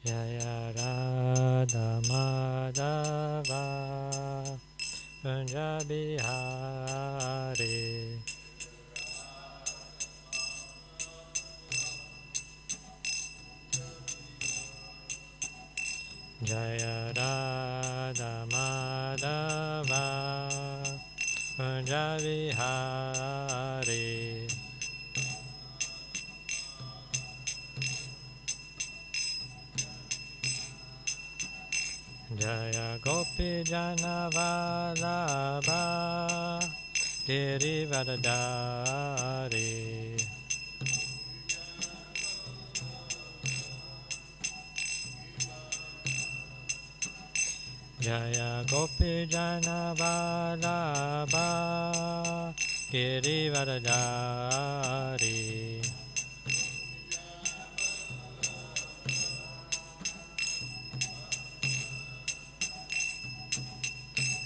Jaya Radha Madhava Punjabi Hari Jaya Radha Madhava Punjabi Hari Jaya Gopi Jana Vallabha Girivardhari Jaya Gopi Jana Vallabha Girivardhari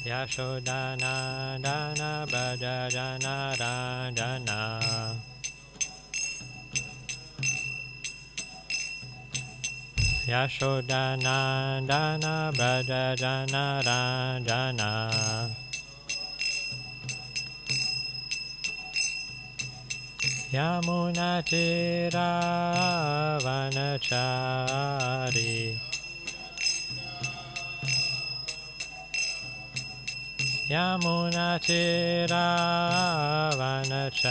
Yashodhana Dana Bhajana Ranjana Yashodhana Dana Bhajana Ranjana Yamuna Tira Vanachari Yamuna Tira Vanachari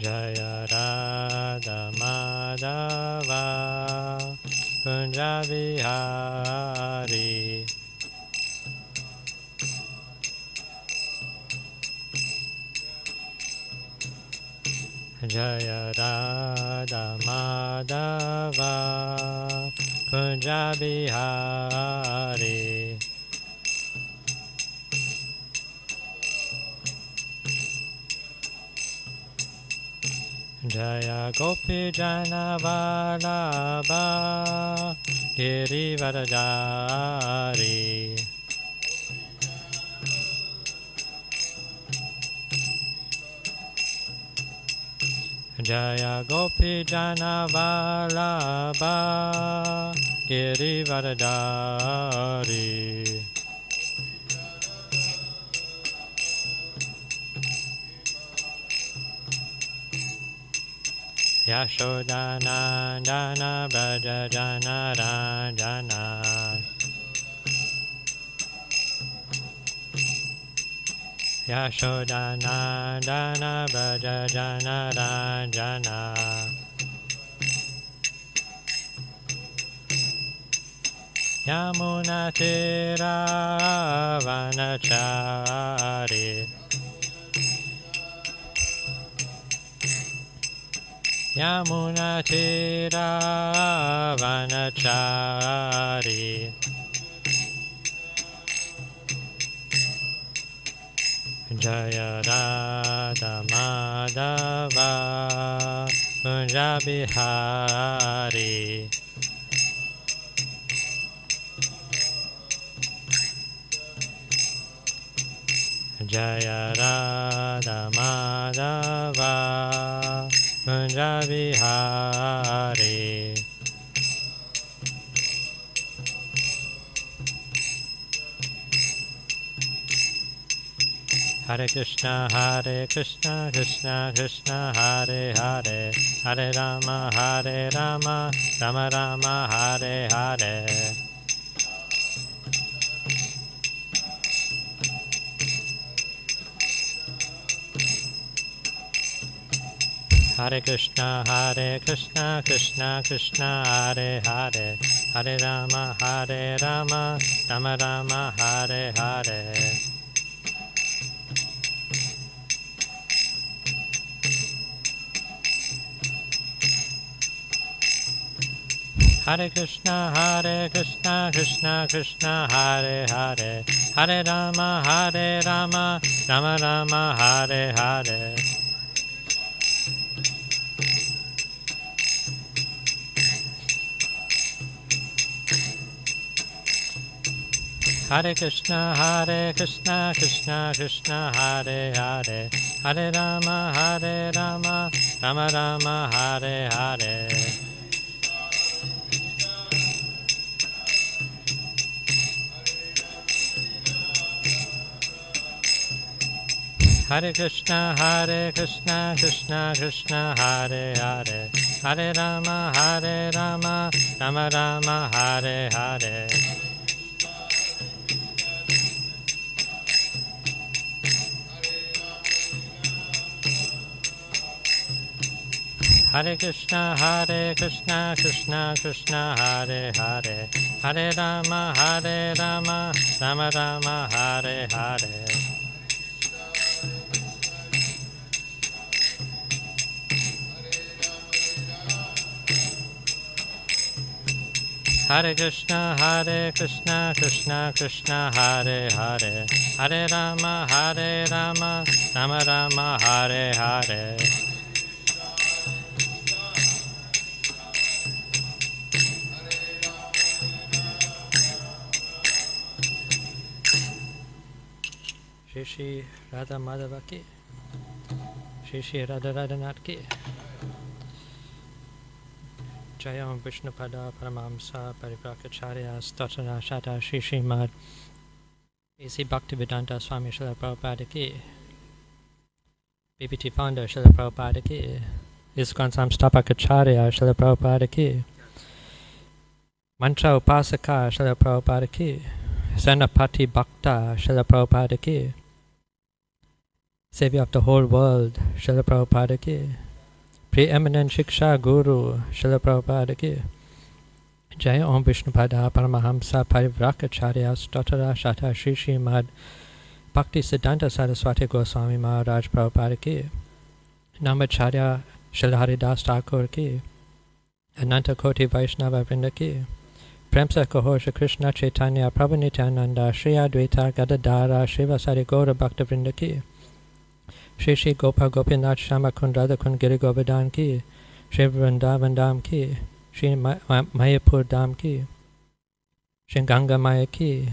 Jaya Radha Madhava Punjabi Hari Jaya Radha Madhava Punjabi Hari Jaya Gopi Jana Vallabha Girivardhari Jaya Gopi Jana Vallabha Girivardhari Yashodhana Dana Bhajana Ranjana Yashodhana Dana Bhajana Ranjana Yamuna Tira Vanachari Yamuna Tira Vanachari Jaya Radha Madhava Punjabi Hari Jaya Radha Madhava Punjabi Hari Hare Krishna Krishna Krishna Hare Hare Hare Rama Rama Rama Hare Hare Hare Krishna Krishna Krishna Hare Hare Hare Rama Rama Rama Hare Hare Hare Krishna Krishna Krishna Hare Hare Hare Rama Rama Rama Hare Hare Hare Krishna Krishna Krishna Hare Hare Hare Rama, Hare Rama, Rama Rama, Hare Hare. Hare Krishna, Krishna Krishna, Hare Hare. Hare Rama, Rama Rama, Hare Hare. Hare Krishna, Krishna Krishna, Hare Hare. Hare Rama, Rama Rama, Hare Hare. Hare Krishna, Krishna Krishna, Hare Hare. Hare Rama, Rama Rama, Hare Hare. Shri Shri Radha Madhava ki, Shri Shri Radha Radhanath ki. Jayam Vishnupada Paramahamsa Parivrakacharya Statana Shata Shri Srimad A.C. Bhaktivedanta Swami Srila Prabhupada ki, BBT founder Srila Prabhupada ki, ISKCON Samstapakacharya Srila Prabhupada ki, Mantra Upasaka Srila Prabhupada ki, Senapati Bhakta Srila Prabhupada ki, Savior of the whole world Srila Prabhupada ki, Preeminent Shiksha Guru Srila Prabhupada ki, Jaya Om Vishnupada Paramahamsa Parivrakacharya Statara Shata Shri Srimad Bhakti Siddhanta Saraswati Goswami Maharaj Prabhupada ki, Namacharya Srila Haridas Thakur ki, Ananta Koti Vaishnava Vrinda ki, Premsa Kaho Shri Krishna Chaitanya Prabhu Nityananda Shri Advaita Gadadara Srivasari Gaura Bhakta Vrinda ki, Shri Shri Gopa Gopinath Shama Kund Radha Kund Giri Govardhan ki, Shri Vrindavan Dham ki, Shri Mayapur Dham ki, Shri Ganga Maya ki,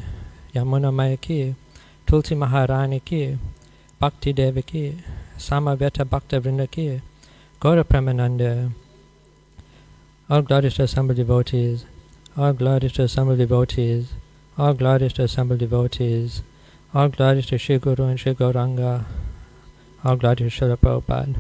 Yamuna Maya ki, Tulsi Maharani ki, Bhakti Devi ki, Samaveta Bhakta Vrinda ki, Gaura Premananda. All glories to assembled devotees, all glories to assembled devotees, all glories to assembled devotees, all glories to Shri Guru and Shri Gauranga, all glories to Srila Prabhupada.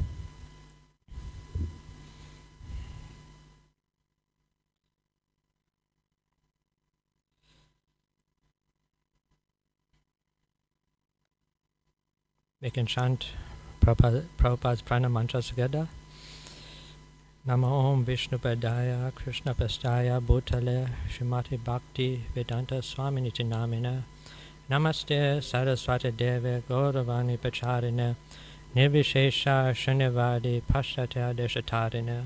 We can chant Prabhupada's prana mantras together. Namo Om Vishnupadaya Krishna Pastaya Bhutale Srimati Bhakti Vedanta Swami Niti Namine Namaste Saraswati Deve Gauravani Pacharine Nirvishesha Shunyavadi Paschatya Deshatarine.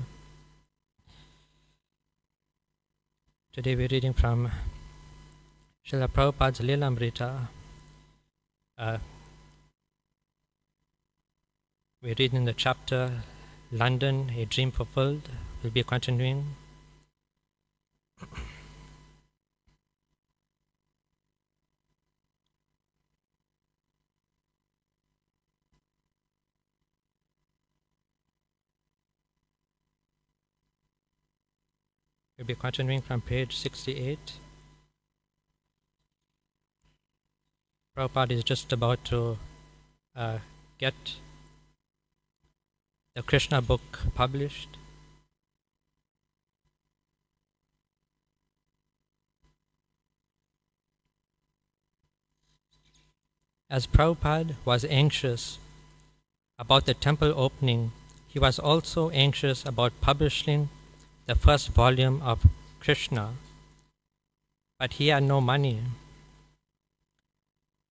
Today we're reading from Srila Prabhupada's Lilamrta. We're reading the chapter London, a Dream Fulfilled. We'll be continuing. We'll be continuing from page 68. Prabhupada is just about to get the Krishna book published. As Prabhupada was anxious about the temple opening, he was also anxious about publishing the first volume of Krishna, but he had no money.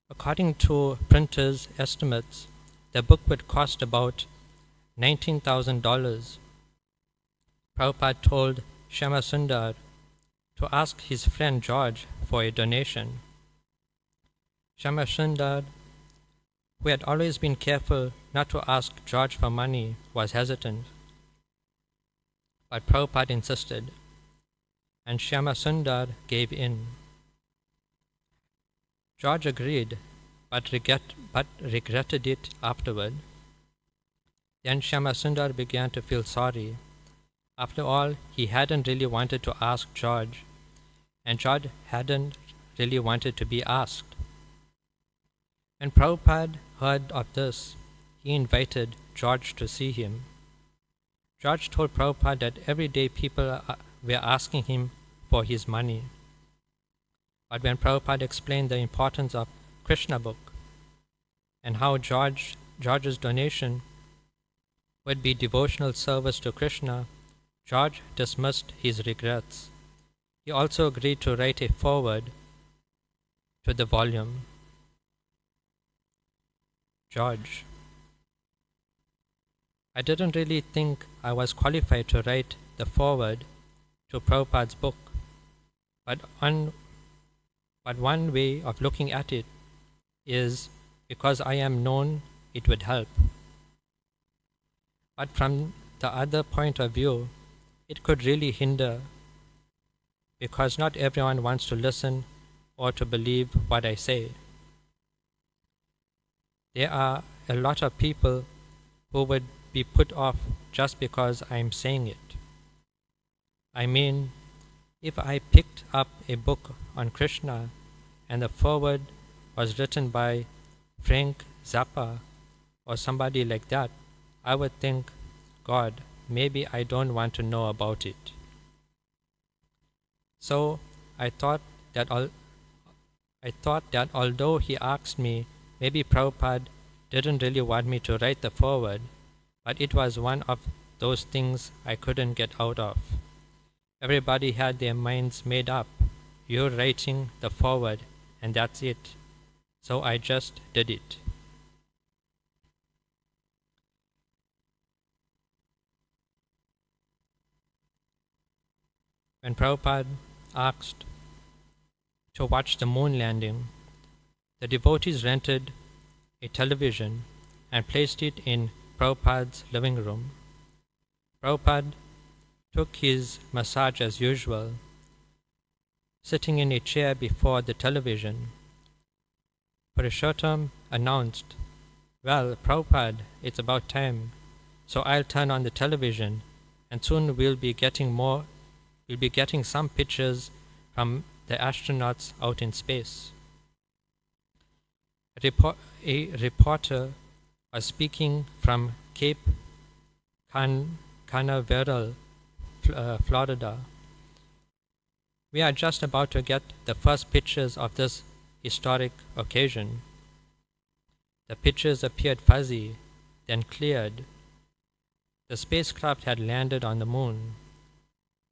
According to printers' estimates, the book would cost about $19,000. Prabhupada told Shama Sundar to ask his friend George for a donation. Shama Sundar, who had always been careful not to ask George for money, was hesitant. But Prabhupada insisted, and Shama Sundar gave in. George agreed, but regretted it afterward. Then Shyamasundar began to feel sorry. After all, he hadn't really wanted to ask George, and George hadn't really wanted to be asked. When Prabhupada heard of this, he invited George to see him. George told Prabhupada that every day people were asking him for his money. But when Prabhupada explained the importance of Krishna book and how George's donation would be devotional service to Krishna, George dismissed his regrets. He also agreed to write a foreword to the volume. George: I didn't really think I was qualified to write the foreword to Prabhupada's book, but one way of looking at it is because I am known, it would help. But from the other point of view, it could really hinder, because not everyone wants to listen or to believe what I say. There are a lot of people who would be put off just because I am saying it. I mean, if I picked up a book on Krishna and the foreword was written by Frank Zappa or somebody like that, I would think, God, maybe I don't want to know about it. So I thought that although he asked me, maybe Prabhupada didn't really want me to write the foreword, but it was one of those things I couldn't get out of. Everybody had their minds made up. You're writing the foreword, and that's it. So I just did it. When Prabhupada asked to watch the moon landing, the devotees rented a television and placed it in Prabhupada's living room. Prabhupada took his massage as usual, sitting in a chair before the television. Purushottam announced, "Well, Prabhupada, it's about time, so I'll turn on the television, and soon we'll be getting some pictures from the astronauts out in space." A reporter was speaking from Cape Canaveral, Florida. "We are just about to get the first pictures of this historic occasion." The pictures appeared fuzzy, then cleared. The spacecraft had landed on the moon.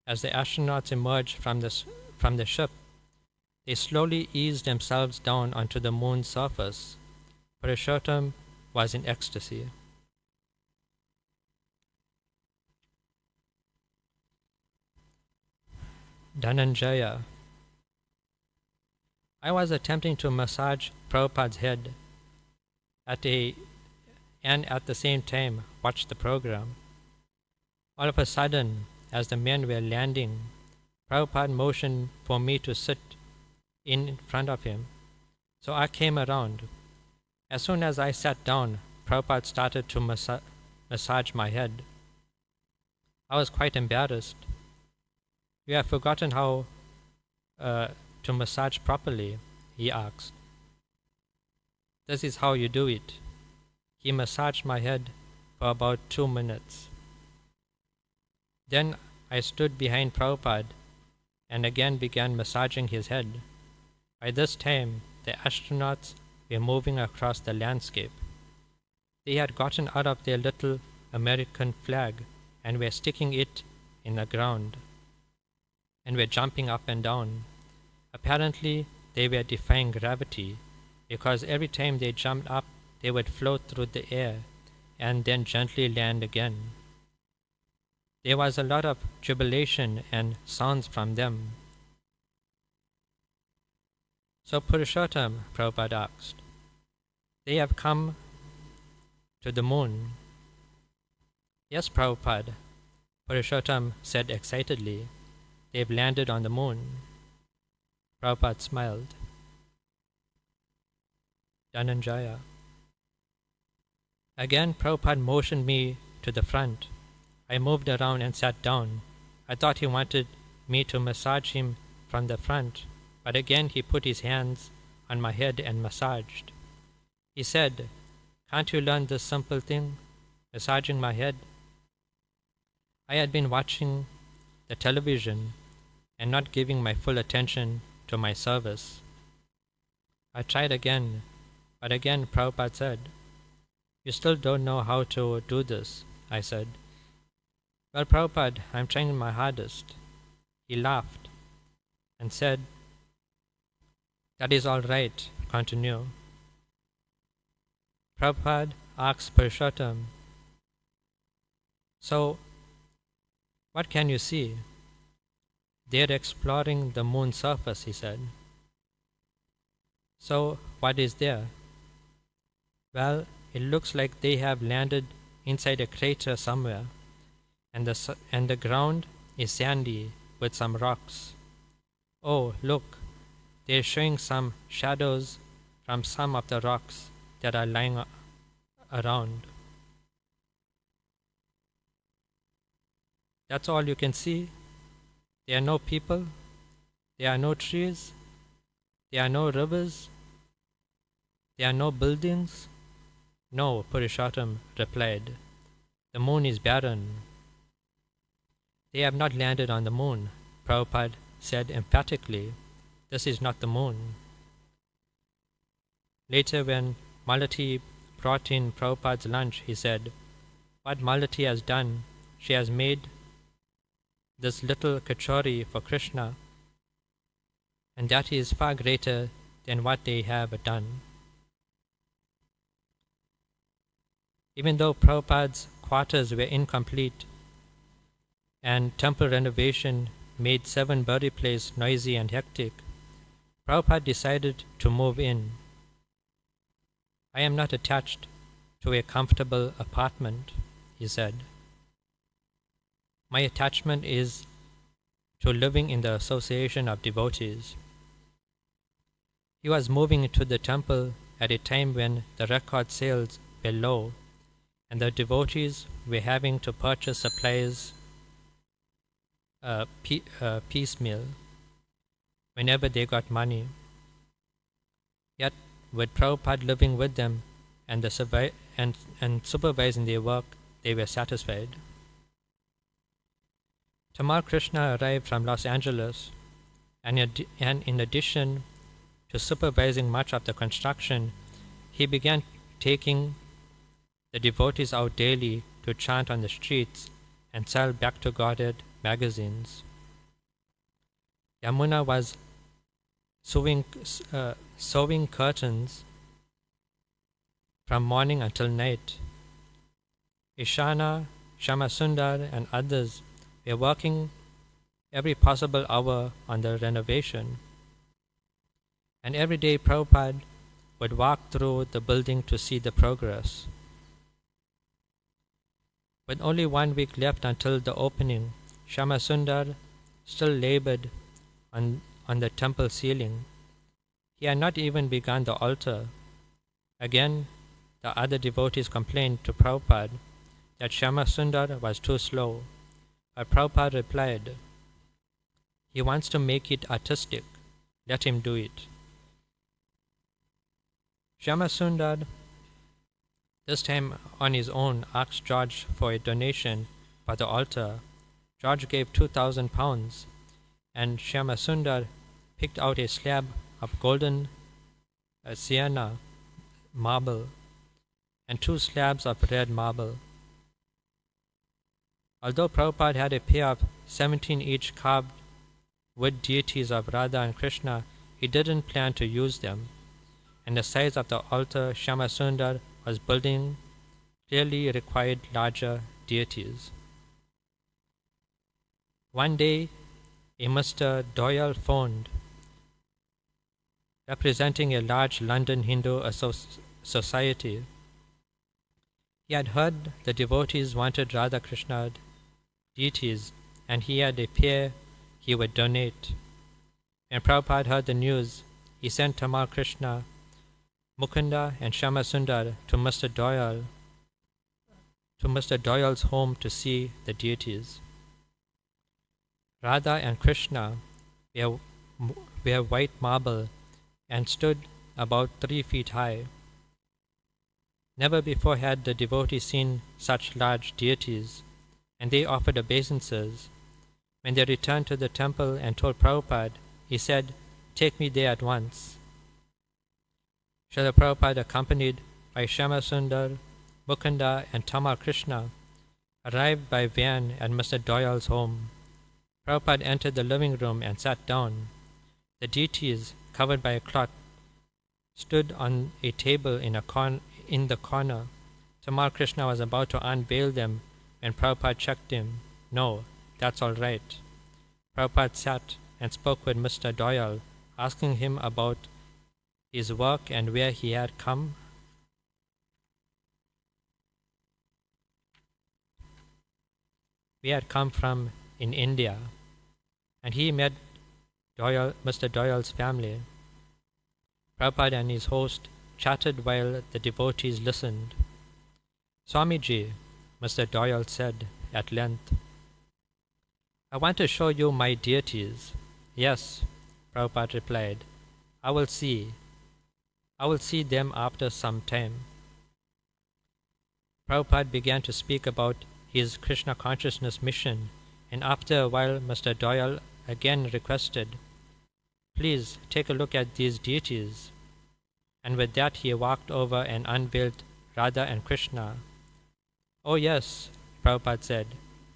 As the astronauts emerged from the ship, they slowly eased themselves down onto the moon's surface. Purushottam was in ecstasy. Dhananjaya: I was attempting to massage Prabhupada's head and at the same time watch the program. All of a sudden, as the men were landing, Prabhupada motioned for me to sit in front of him. So I came around. As soon as I sat down, Prabhupada started to massage my head. I was quite embarrassed. "You have forgotten how to massage properly?" he asked. "This is how you do it." He massaged my head for about 2 minutes. Then I stood behind Prabhupada and again began massaging his head. By this time, the astronauts were moving across the landscape. They had gotten out of their little American flag and were sticking it in the ground and were jumping up and down. Apparently, they were defying gravity, because every time they jumped up, they would float through the air and then gently land again. There was a lot of jubilation and sounds from them. "So Purushottam," Prabhupada asked, "they have come to the moon?" "Yes, Prabhupada," Purushottam said excitedly. "They've landed on the moon." Prabhupada smiled. Dhananjaya: Again, Prabhupada motioned me to the front. I moved around and sat down. I thought he wanted me to massage him from the front, but again he put his hands on my head and massaged. He said, "Can't you learn this simple thing, massaging my head?" I had been watching the television and not giving my full attention to my service. I tried again, but again Prabhupada said, "You still don't know how to do this," I said. "Well, Prabhupada, I'm trying my hardest." He laughed and said, "That is all right, continue." Prabhupada asked Purushottam, "So, what can you see?" "They're exploring the moon's surface," he said. "So, what is there?" "Well, it looks like they have landed inside a crater somewhere, and the ground is sandy with some rocks. Oh, look, they're showing some shadows from some of the rocks that are lying around." "That's all you can see? There are no people? There are no trees? There are no rivers? There are no buildings?" "No," Purushottam replied. "The moon is barren." "They have not landed on the moon," Prabhupada said emphatically. "This is not the moon." Later, when Malati brought in Prabhupada's lunch, he said, "What Malati has done, she has made this little kachori for Krishna, and that is far greater than what they have done." Even though Prabhupada's quarters were incomplete and temple renovation made Seven Birthday Place noisy and hectic, Prabhupada decided to move in. "I am not attached to a comfortable apartment," he said. "My attachment is to living in the association of devotees." He was moving to the temple at a time when the record sales were low and the devotees were having to purchase supplies piecemeal whenever they got money. Yet, with Prabhupada living with them and supervising their work, they were satisfied. Tamal Krishna arrived from Los Angeles, and in addition to supervising much of the construction, he began taking the devotees out daily to chant on the streets and sell Back to Godhead magazines. Yamuna was sewing curtains from morning until night. Ishana, Shamasundar, and others were working every possible hour on the renovation. And every day Prabhupada would walk through the building to see the progress. With only 1 week left until the opening, Shamasundar still labored on the temple ceiling. He had not even begun the altar. Again, the other devotees complained to Prabhupada that Shamasundar was too slow, but Prabhupada replied, "He wants to make it artistic. Let him do it." Shamasundar, this time on his own, asked George for a donation for the altar. George gave 2,000 pounds, and Shamasundar picked out a slab of golden sienna marble and 2 slabs of red marble. Although Prabhupada had a pair of 17 each carved wood deities of Radha and Krishna, he didn't plan to use them, and the size of the altar Shamasundar was building clearly required larger deities. One day, a Mr. Doyle phoned, representing a large London Hindu society. He had heard the devotees wanted Radha Krishna deities, and he had a pair he would donate. When Prabhupada heard the news, he sent Tamal Krishna, Mukunda, and Shamasundar to Mr. Doyle to Mr. Doyle's home to see the deities. Radha and Krishna were white marble and stood about 3 feet high. Never before had the devotee seen such large deities, and they offered obeisances. When they returned to the temple and told Prabhupada, he said, "Take me there at once." Srila Prabhupada, accompanied by Shama Sundar, Mukunda, and Tamal Krishna, arrived by van at Mr. Doyle's home. Prabhupada entered the living room and sat down. The deities, covered by a cloth, stood on a table in the corner. Tamal Krishna was about to unveil them when Prabhupada checked him. "No, that's all right." Prabhupada sat and spoke with Mr. Doyle, asking him about his work and where he had come. We had come from in India, and he met Mr. Doyle's family. Prabhupada and his host chatted while the devotees listened. "Swamiji," Mr. Doyle said at length, "I want to show you my deities." "Yes," Prabhupada replied, I will see them after some time." Prabhupada began to speak about his Krishna consciousness mission, and after a while Mr. Doyle again requested, "Please take a look at these deities." And with that he walked over and unveiled Radha and Krishna. "Oh yes," Prabhupada said,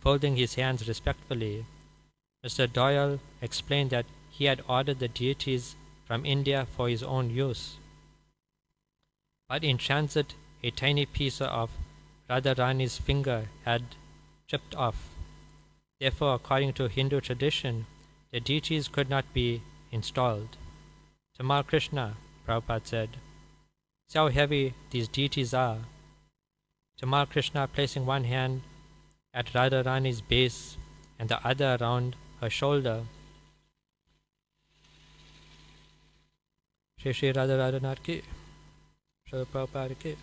folding his hands respectfully. Mr. Doyle explained that he had ordered the deities from India for his own use. But in transit, a tiny piece of Radharani's finger had chipped off. Therefore, according to Hindu tradition, the deities could not be installed. "Tamal Krishna," Prabhupada said, "see how heavy these deities are." Tamal Krishna, placing one hand at Radharani's base and the other around her shoulder. Shri Shri Radha Radhanath ki, Srila Prabhupada ki.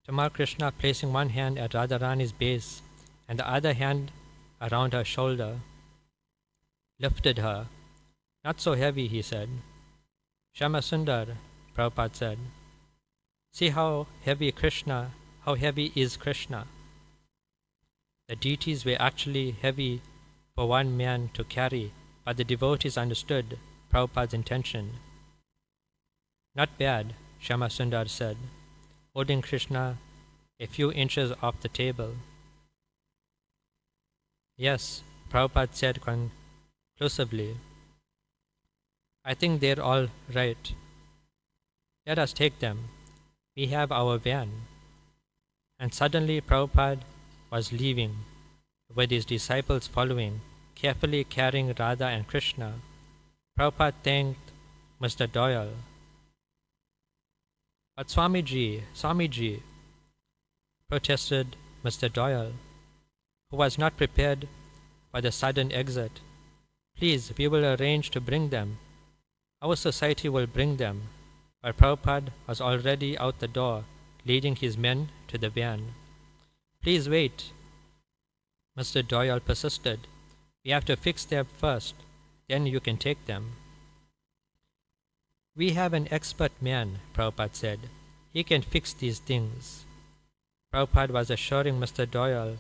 Tamal Krishna, placing one hand at Radharani's base and the other hand around her shoulder, lifted her. "Not so heavy," he said. "Shama Sundar," Prabhupada said, "see how heavy is Krishna." The deities were actually heavy for one man to carry, but the devotees understood Prabhupada's intention. "Not bad," Shama Sundar said, holding Krishna a few inches off the table. "Yes," Prabhupada said conclusively, "I think they're all right. Let us take them. We have our van." And suddenly Prabhupada was leaving, with his disciples following, carefully carrying Radha and Krishna. Prabhupada thanked Mr. Doyle. "But Swamiji," protested Mr. Doyle, who was not prepared for the sudden exit. "Please, we will arrange to bring them. Our society will bring them." But Prabhupada was already out the door, leading his men to the van. "Please wait," Mr. Doyle persisted. "We have to fix them first, then you can take them." "We have an expert man," Prabhupada said. "He can fix these things." Prabhupada was assuring Mr. Doyle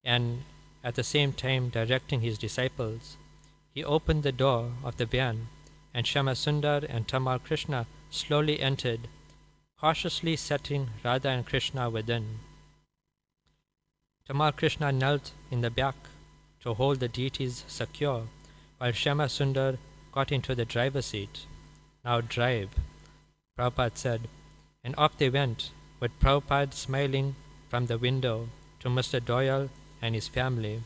and at the same time directing his disciples. He opened the door of the van, and Shama Sundar and Tamal Krishna slowly entered, cautiously setting Radha and Krishna within. Tamal Krishna knelt in the back to hold the deities secure, while Shama Sundar got into the driver's seat. "Now drive," Prabhupada said, and off they went, with Prabhupada smiling from the window to Mr. Doyle and his family,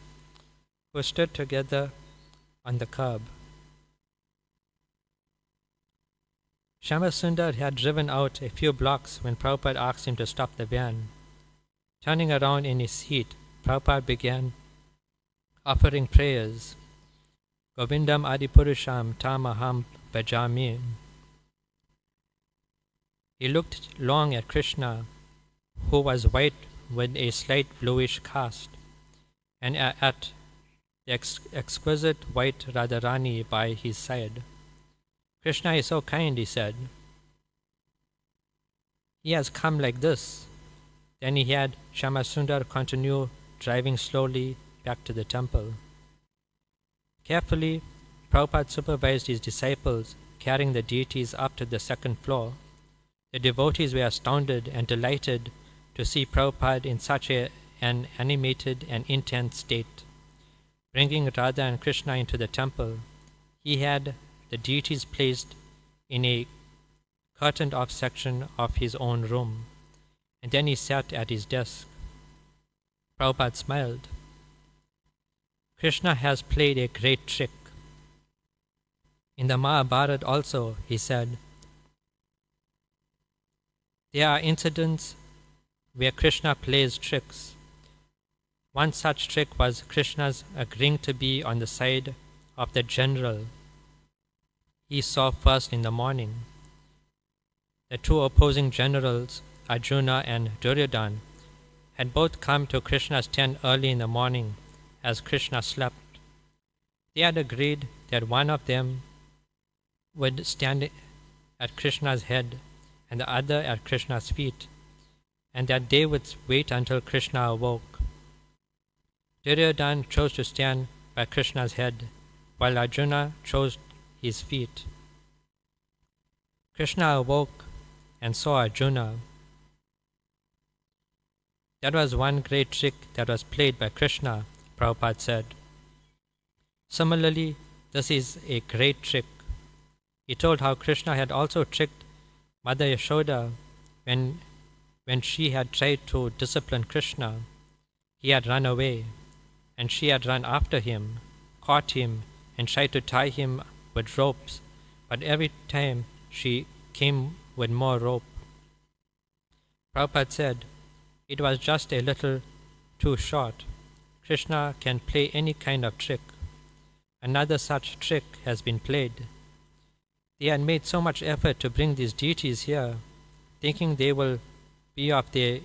who stood together on the curb. Shama Sundar had driven out a few blocks when Prabhupada asked him to stop the van. Turning around in his seat, Prabhupada began offering prayers. "Govindam Adipurusham Tamaham Bhajami." He looked long at Krishna, who was white with a slight bluish cast, and at the exquisite white Radharani by his side. Krishna is so kind, he said. He has come like this. Then he had Shyamasundar continue driving slowly back to the temple. Carefully, Prabhupada supervised his disciples carrying the deities up to the second floor. The devotees were astounded and delighted to see Prabhupada in such an animated and intense state. Bringing Radha and Krishna into the temple, he had the deities placed in a curtained-off section of his own room, and then he sat at his desk. Prabhupada smiled. Krishna has played a great trick. In the Mahabharata also, he said, there are incidents where Krishna plays tricks. One such trick was Krishna's agreeing to be on the side of the general he saw first in the morning. The two opposing generals, Arjuna and Duryodhana, had both come to Krishna's tent early in the morning as Krishna slept. They had agreed that one of them would stand at Krishna's head and the other at Krishna's feet, and that they would wait until Krishna awoke. Duryodhana chose to stand by Krishna's head, while Arjuna chose his feet. Krishna awoke and saw Arjuna. That was one great trick that was played by Krishna, Prabhupada said. Similarly, this is a great trick. He told how Krishna had also tricked Mother Yashoda when she had tried to discipline Krishna. He had run away, and she had run after him, caught him, and tried to tie him with ropes, but every time she came with more rope. Prabhupada said, it was just a little too short. Krishna can play any kind of trick. Another such trick has been played. They had made so much effort to bring these deities here, thinking they will be of the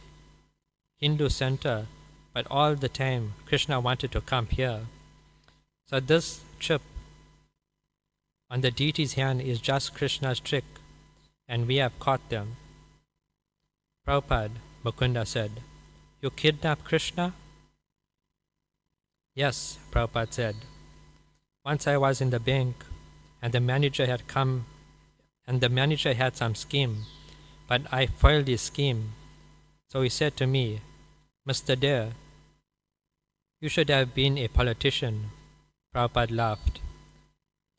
Hindu center, but all the time Krishna wanted to come here. So this chip on the deity's hand is just Krishna's trick, and we have caught them. Prabhupada, Mukunda said, you kidnapped Krishna? Yes, Prabhupada said. Once I was in the bank, and the manager had come, and the manager had some scheme, but I foiled his scheme. So he said to me, Mr. Dare, you should have been a politician. Prabhupada laughed.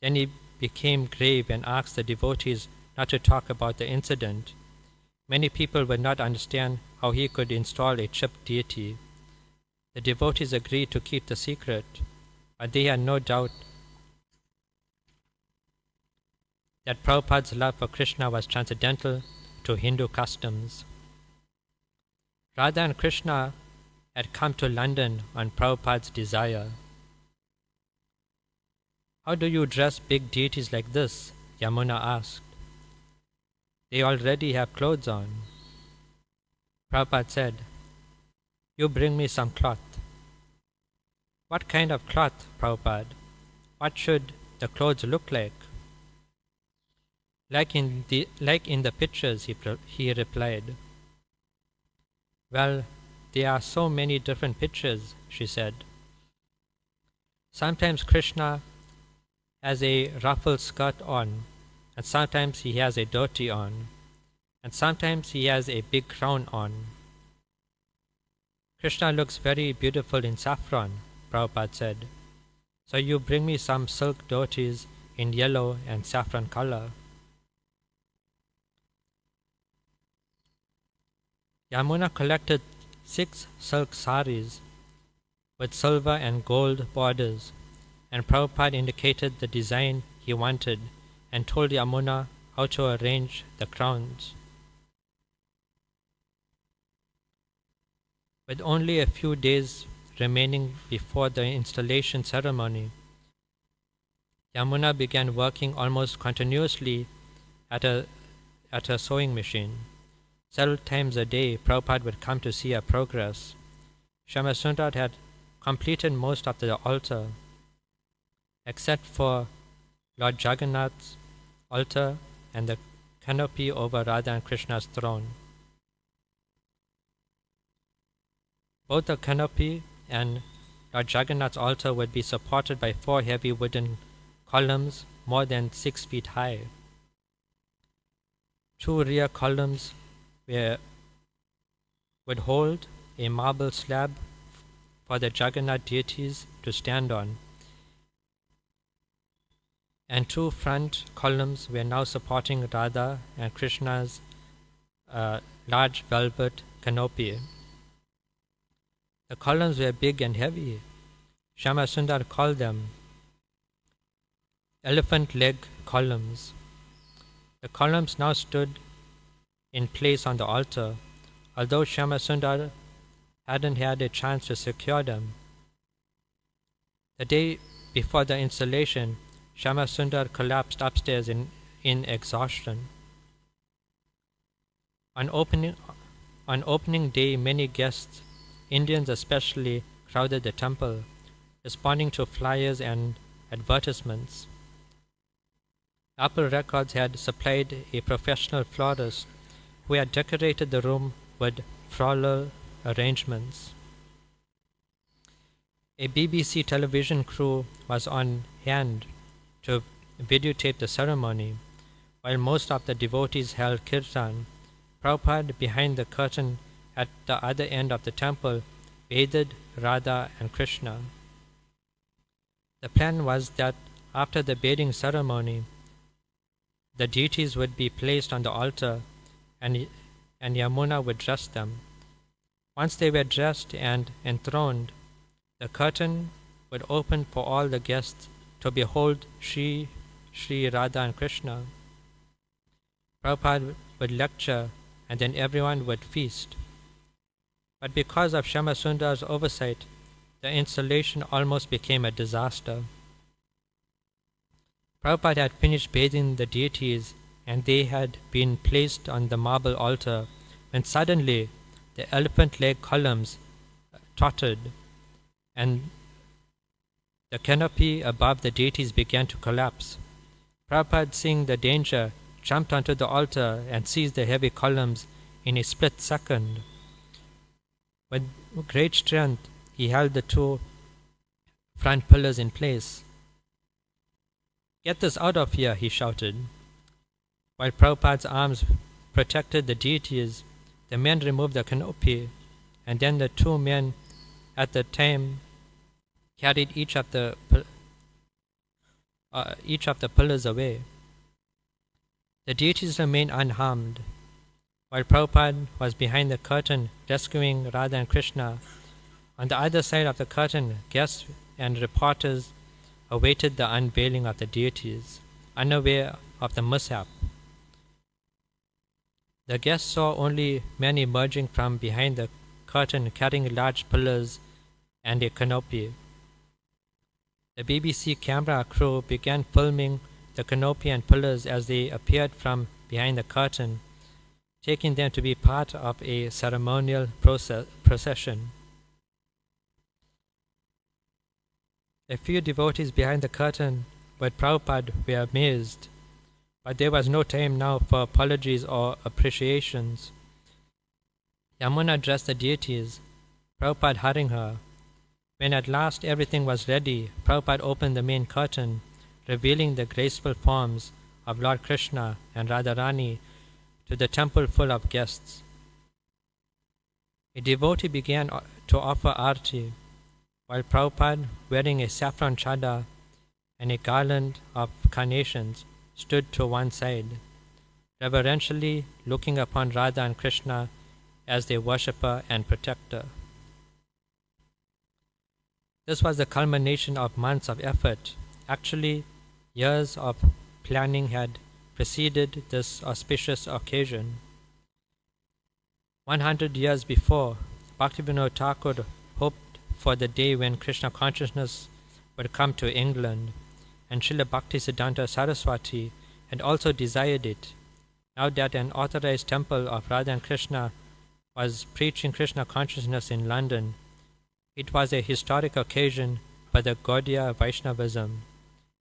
Then he became grave and asked the devotees not to talk about the incident. Many people would not understand how he could install a chipped deity. The devotees agreed to keep the secret, but they had no doubt that Prabhupada's love for Krishna was transcendental to Hindu customs. Radha and Krishna had come to London on Prabhupada's desire. How do you dress big deities like this? Yamuna asked. They already have clothes on. Prabhupada said, you bring me some cloth. What kind of cloth, Prabhupada? What should the clothes look like? Like in the pictures, he replied. Well, there are so many different pictures, she said. Sometimes Krishna has a ruffled skirt on, and sometimes he has a dhoti on, and sometimes he has a big crown on. Krishna looks very beautiful in saffron, Prabhupada said. So you bring me some silk dhotis in yellow and saffron color. Yamuna collected 6 silk saris with silver and gold borders, and Prabhupada indicated the design he wanted and told Yamuna how to arrange the crowns. With only a few days remaining before the installation ceremony, Yamuna began working almost continuously at at her sewing machine. Several times a day, Prabhupada would come to see her progress. Shama Sundar had completed most of the altar, except for Lord Jagannath's altar and the canopy over Radha and Krishna's throne. Both the canopy and Lord Jagannath's altar would be supported by 4 heavy wooden columns more than 6 feet high. 2 rear columns would hold a marble slab for the Jagannath deities to stand on, and 2 front columns were now supporting Radha and Krishna's large velvet canopy. The columns were big and heavy. Shama Sundar called them elephant leg columns. The columns now stood in place on the altar, although Shama Sundar hadn't had a chance to secure them. The day before the installation, Shama Sundar collapsed upstairs in exhaustion. On opening day, many guests, Indians especially, crowded the temple, responding to flyers and advertisements. Apple Records had supplied a professional florist who had decorated the room with floral arrangements. A BBC television crew was on hand to videotape the ceremony, while most of the devotees held kirtan. Prabhupada, behind the curtain at the other end of the temple, bathed Radha and Krishna. The plan was that after the bathing ceremony, the deities would be placed on the altar and Yamuna would dress them. Once they were dressed and enthroned, the curtain would open for all the guests to behold Sri Radha and Krishna. Prabhupada would lecture and then everyone would feast. But because of Shama Sundar's oversight, the installation almost became a disaster. Prabhupada had finished bathing the deities and they had been placed on the marble altar when suddenly the elephant leg columns tottered and the canopy above the deities began to collapse. Prabhupada, seeing the danger, jumped onto the altar and seized the heavy columns in a split second. With great strength, he held the 2 front pillars in place. "Get this out of here," he shouted. While Prabhupada's arms protected the deities, the men removed the canopy, and then the 2 men at the time carried each of the pillars away. The deities remained unharmed. While Prabhupada was behind the curtain rescuing Radha and Krishna, on the other side of the curtain, guests and reporters awaited the unveiling of the deities, unaware of the mishap. The guests saw only men emerging from behind the curtain carrying large pillars and a canopy. The BBC camera crew began filming the canopy and pillars as they appeared from behind the curtain, taking them to be part of a ceremonial procession. A few devotees behind the curtain with Prabhupada were amazed, but there was no time now for apologies or appreciations. Yamuna addressed the deities, Prabhupada hurrying her. When at last everything was ready, Prabhupada opened the main curtain, revealing the graceful forms of Lord Krishna and Radharani to the temple full of guests. A devotee began to offer arti, while Prabhupada, wearing a saffron chadar and a garland of carnations, stood to one side, reverentially looking upon Radha and Krishna as their worshipper and protector. This was the culmination of months of effort. Actually, years of planning had preceded this auspicious occasion. 100 years before, Bhaktivinoda Thakur hoped for the day when Krishna consciousness would come to England, and Srila Bhaktisiddhanta Saraswati had also desired it. Now that an authorized temple of Radha and Krishna was preaching Krishna consciousness in London, it was a historic occasion for the Gaudiya Vaishnavism.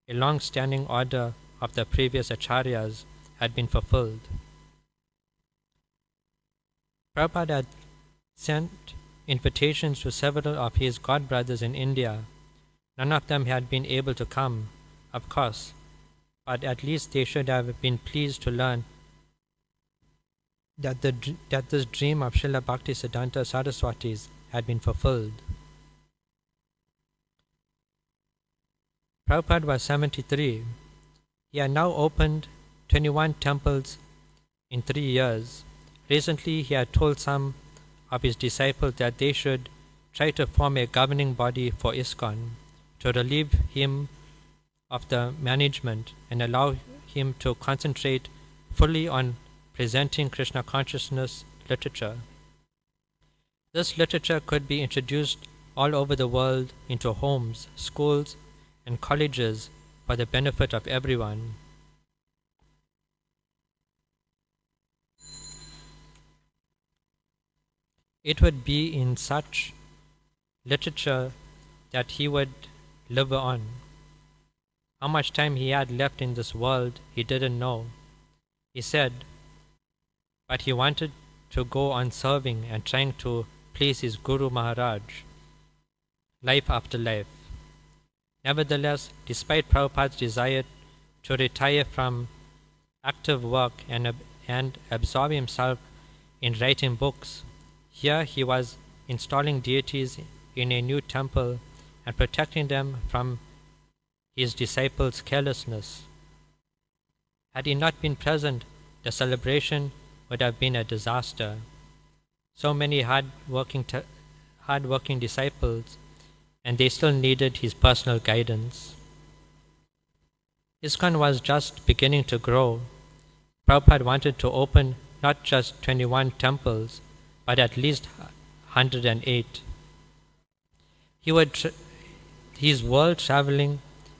A long-standing order of the previous acharyas had been fulfilled. Prabhupada had sent invitations to several of his godbrothers in India. None of them had been able to come, of course, but at least they should have been pleased to learn that this dream of Srila Bhaktisiddhanta Saraswati's had been fulfilled. Prabhupada was 73. He had now opened 21 temples in 3 years. Recently, he had told some of his disciples that they should try to form a governing body for ISKCON to relieve him of the management and allow him to concentrate fully on presenting Krishna consciousness literature. This literature could be introduced all over the world into homes, schools, and colleges for the benefit of everyone. It would be in such literature that he would live on. How much time he had left in this world, he didn't know. He said, but he wanted to go on serving and trying to please his Guru Maharaj, life after life. Nevertheless, despite Prabhupada's desire to retire from active work and absorb himself in writing books, here he was installing deities in a new temple and protecting them from his disciples' carelessness. Had he not been present, the celebration would have been a disaster. So many hard-working disciples, and they still needed his personal guidance. ISKCON was just beginning to grow. Prabhupada wanted to open not just 21 temples, but at least 108. His world traveling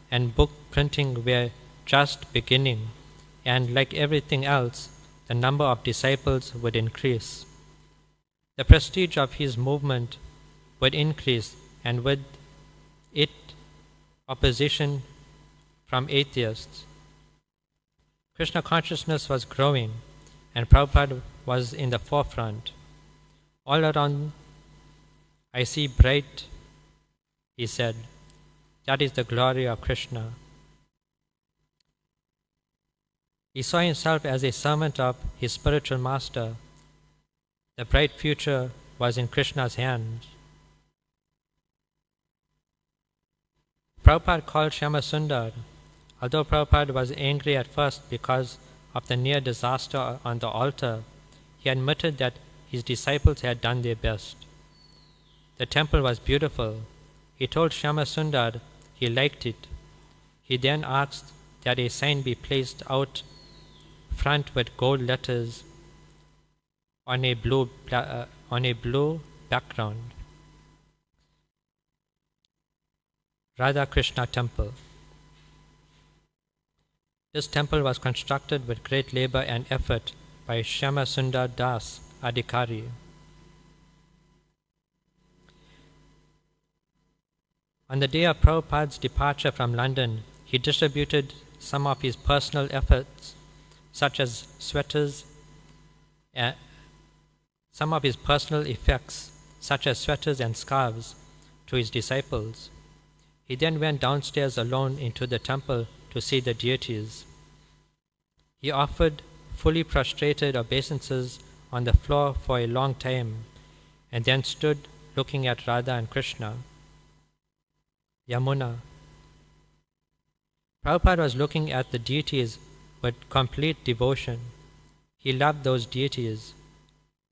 and book printing were just beginning, and like everything else, the number of disciples would increase. The prestige of his movement would increase, and with it, opposition from atheists. Krishna consciousness was growing, and Prabhupada was in the forefront. All around, I see bright, he said. That is the glory of Krishna. He saw himself as a servant of his spiritual master. The bright future was in Krishna's hands. Prabhupada called Shyama Sundar. Although Prabhupada was angry at first because of the near disaster on the altar, he admitted that his disciples had done their best. The temple was beautiful. He told Shyama Sundar he liked it. He then asked that a sign be placed out front with gold letters on a blue background. Radha Krishna Temple. This temple was constructed with great labor and effort by Shyama Sundar Das Adhikari. On the day of Prabhupada's departure from London, he distributed some of his personal efforts, such as sweaters, some of his personal effects, such as sweaters and scarves, to his disciples. He then went downstairs alone into the temple to see the deities. He offered fully prostrated obeisances on the floor for a long time, and then stood looking at Radha and Krishna. Yamuna. Prabhupada was looking at the deities with complete devotion. He loved those deities.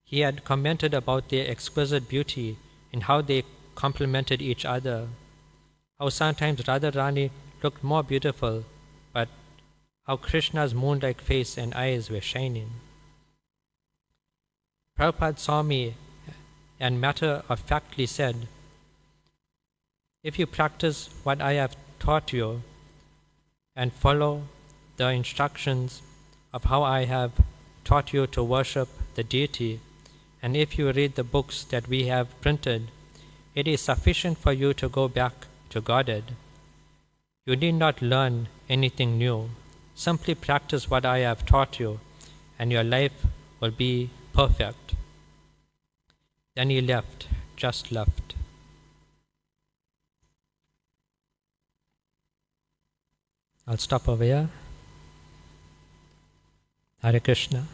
He had commented about their exquisite beauty and how they complemented each other, how sometimes Radharani looked more beautiful, but how Krishna's moon-like face and eyes were shining. Prabhupada saw me and matter-of-factly said, "If you practice what I have taught you and follow the instructions of how I have taught you to worship the deity, and if you read the books that we have printed, it is sufficient for you to go back to Godhead. You need not learn anything new. Simply practice what I have taught you, and your life will be perfect. Then he left, just left. I'll stop over here. Hare Krishna.